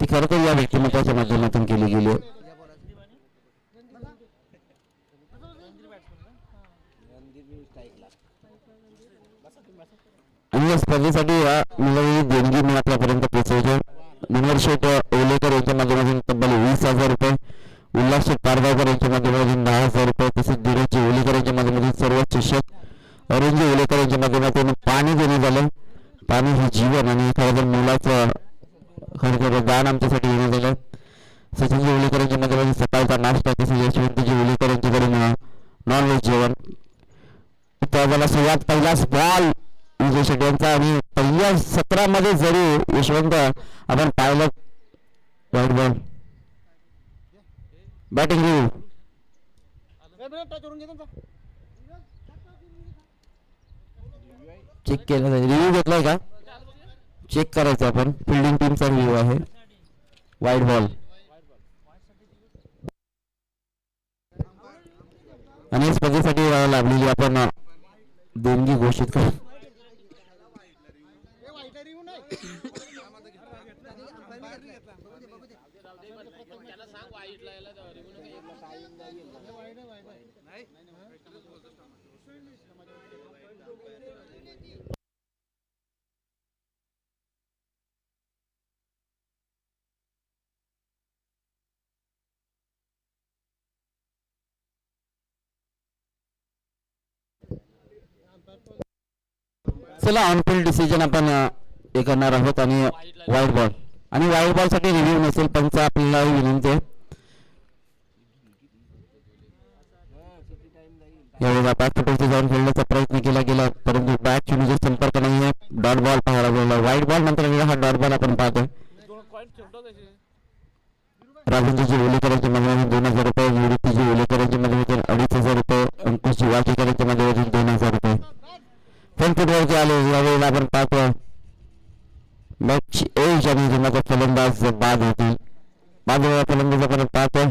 खरं तर या व्यक्तिमत्वाच्या माध्यमातून केली गेली आहे. आणि या स्पर्धेसाठी मिळालेली देणगी मी आपल्यापर्यंत पोहोचवतो. मनोहर शेठ ओलेकर यांच्या माध्यमातून तब्बल 20,000 रुपये, उल्हास शेठ पारगावकर यांच्या माध्यमातून 10,000 रुपये, तसेच धीरजजी ओलेकर यांच्या माध्यमातून सर्व शिक्षक अरुणजी ओलेकर यांच्या माध्यमातून पाणी देण्यात झालं. पाणी हे जीवन आणि खरं मुलाचं खरं दान आमच्यासाठी देण्यात झालं. सचिनजी ओलेकर यांच्या माध्यमातून सकाळचा नाश्ता, तसेच यशवंतजी ओलेकर यांच्याकडून नॉनव्हेज जेवण. त्याला सुरुवात पहिलाच बॉल विजय शेट्टी यांचा आणि पहिल्या 17 मध्ये जरी यशवंत आपण पाहिलं white ball batting review check केला जाईल. रिव्ह्यू घेतलाय का चेक करायचं आपण. फिल्डिंग टीमचा रिव्ह्यू आहे. व्हाईट बॉल आणि स्पर्धेसाठी लाभलेली आपण देणगी घोषित करू. चला ऑन फील्ड डिसिजन आपण हे करणार आहोत. आणि व्हाईट बॉल आणि व्हाईट बॉल साठी रिव्ह्यू नसेल. पंच आपल्याला विनंती आहे यावेळेला बॅक फुटवरती जाऊन खेळण्याचा प्रयत्न केला गेला, परंतु बॅट चुनीचा संपर्क नाही आहे. डॉट बॉल पाहायला मिळाला. व्हाईट बॉल नंतर हा डॉट बॉल आपण पाहतोय. राजेंद्रजी ओलेकर यांच्या माध्यमातून 2,000 रुपये, निवृत्तीजी ओलेकर यांच्या माध्यमातून 2,500 रुपये, अंकुशजी वाकेकर यांच्या माध्यमातून 2,000 रुपये. फ्रंट फुटवरती आले. यावेळेला आपण पाहतो मॅच एज आणि जिल्ह्याचा फलंदाज बाद होती. बाद फलंदाज आपण पाहतो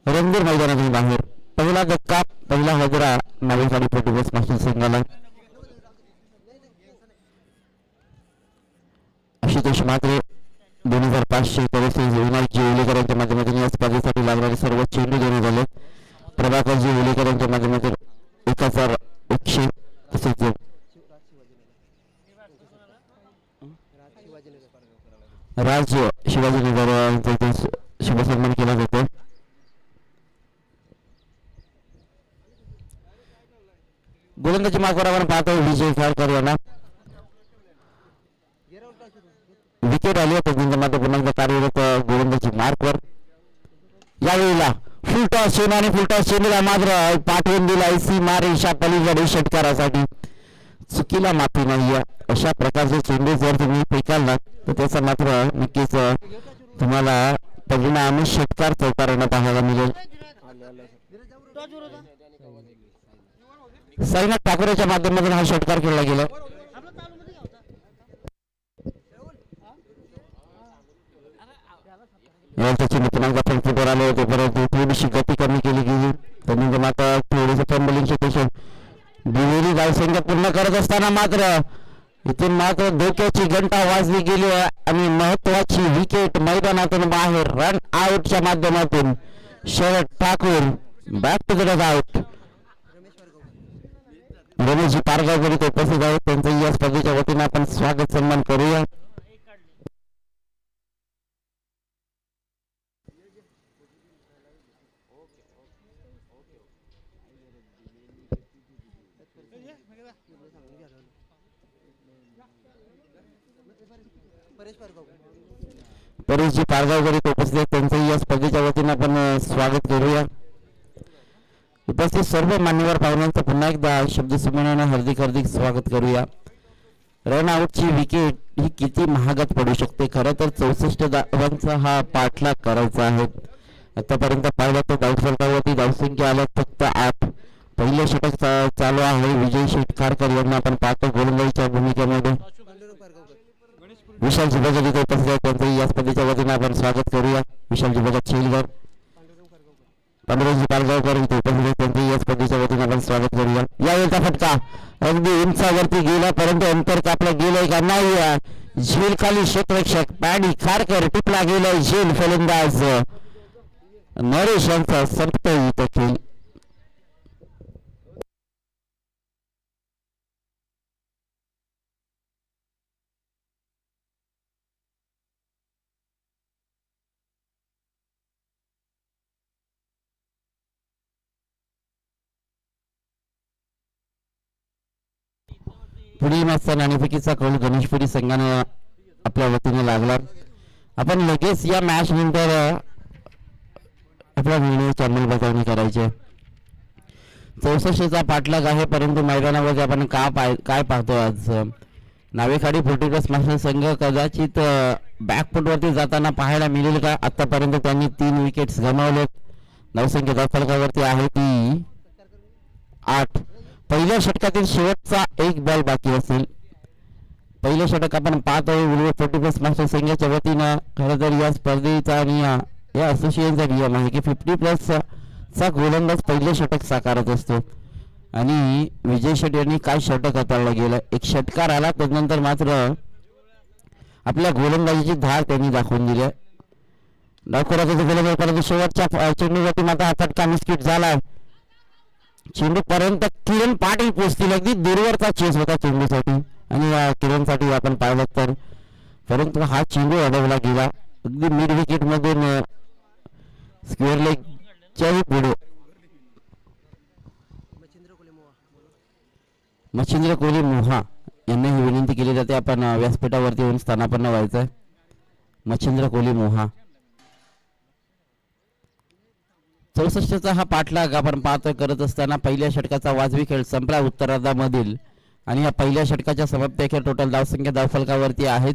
रणधीर मैदानातून बाहेर. पहिला धक्का, पहिला हजरा नवीन साडी प्रतिबस मास्टर संघाला. आशुतोष म्हात्रे 2,500, विनायकजी ओलेकर यांच्या माध्यमातून या स्पर्धेसाठी लागणारे सर्व चेंडू देण्यात आले. प्रभाकरजी ओलेकर यांच्या माध्यमातून 1,100, तसेच राज शिवाजीनगर यांचा इथे शुभसन्मान केला जातो. गोलंदाजी मार्कवर आपण पाहतो विजय खारकर यांना विकेट आली आहे. त्यांच्या मात्र पुन्हा कार्यरत गोलंदाजी मार्कवर. यावेळेला फुलटॉस चेंडू आणि फुलटॉस चेंडूला मात्र पाठवून दिला सी मारेशा पलीकडे षटकारासाठी. चुकीला माफी नाही आहे. अशा प्रकारचे चेंडू जर तुम्ही फेकाल ना तर त्याचा मात्र नक्कीच तुम्हाला परिणाम षटकार चौकारांना पाहायला मिळेल. साईनाथ ठाकरेच्या माध्यमातून हा षटकार खेळला गेला. पुन्हा फुटवर आले होते, परंतु थोडीशी गती कमी केली गेली. त्यांनी मात्र थोडीसं फंबलिंग सिच्युएशन दिलेली धावसंख्या पूर्ण करत असताना मात्र इथून मात्र धोक्याची घंटा वाजली गेली आणि महत्वाची विकेट मैदानातून बाहेर. रन आउटच्या माध्यमातून Sharad Thakur back to the out. Rameshji Pargaonkar इथे उपस्थित आहेत. त्यांचं या स्पर्धेच्या वतीने आपण स्वागत सन्मान करूया. परेशजी पारगावकर इथे उपस्थित आहेत. त्यांचं या स्पर्धेच्या वतीने आपण स्वागत करूया. उपस्थित सर्व मान्यवर पाहुण्यांचं पुन्हा एकदा शब्दसुमनाने हार्दिक हार्दिक स्वागत करूया. रन आउटची विकेट ही किती महागात पडू शकते. खरं तर 64 धावांचा हा पाठलाग करायचा आहे. आतापर्यंत पाहिलं तर धावफलकावरती धावसंख्या आल्या फक्त 8. पहिलं षटक चालू आहे विजय शेठ खारकर यांना आपण पाहतो गोलंदाजीच्या भूमिकेमध्ये. विशालजी बजाज इथे उपस्थित आहेत. त्यांचं या स्पर्धेच्या वतीने आपण स्वागत करूया. विशालजी बजाज शेलगर, पंधराजी पारगावकर इथे उपस्थित आहेत. त्यांचं या स्पर्धेच्या वतीने आपण स्वागत करूया. यावेळेचा फटका अगदी उंचावरती गेला, परंतु अंतर कापलं गेलंय का नाही झेल खाली क्षेत्ररक्षक पॅडी खारकर टिपला गेला झेल फलंदाज नरेश यांचा संपतोय इथं खेळ. पुढील मस्त नाणेफेकीचा कौल गणेशपुरी संघाने आपल्या वतीने लागला. आपण लगेच या मॅच नंतर आपल्या निर्णयाची अंमलबजावणी करायची. 64चा पाठलाग आहे, परंतु मैदानावर आपण काय पाहतो आज नावेखाडी 40+ मास्टर संघ कदाचित बॅकफुटवरती जाताना पाहायला मिळेल का. आतापर्यंत त्यांनी 3 विकेट्स गमावलेत. धावसंख्या धावफलकावरती आहे ती 8. पहिल्या षटकातील शेवटचा एक बॉल बाकी असेल. पहिलं षटक आपण पाहत आहे उलवे 40+ मास्टर संघाच्या वतीनं. खरं तर या स्पर्धेचा आणि या असोसिएशनचा नियम आहे की 50+ चा गोलंदाज पहिले षटक साकारत असतो आणि विजय शेट्टी यांनी काय षटक हाताळलं गेलं. एक षटकार आला त्यानंतर मात्र आपल्या गोलंदाजीची धार त्यांनी दाखवून दिली. डावखुराचा गोलंदाज परंतु शेवटच्या चेंडूवरती मात्र हा फटका मिस्किट झाला. चेंडू पर्यंत किरण पाटील पोचतील. अगदी दूरवरचा चेस होता चेंडूसाठी आणि या किरणसाठी आपण पाहिलं तर, परंतु हा चेंडू अडवला गेला अगदी मिड विकेट मधून स्क्वेअर लेगच्याही पुढे. मच्छिंद्र कोहली मोहा यांनी ही विनंती केली जाते आपण व्यासपीठावरती येऊन स्थानापन्न व्हायचं. मच्छिंद्र कोहली मोहा. 64चा हा पाठलाग आपण पाहतोय करत असताना पहिल्या षटकाचा वाजवी खेळ संपला उत्तरार्धामधील आणि या पहिल्या षटकाच्या समाप्ती अखेर टोटल धावसंख्या धावफलकावरती आहे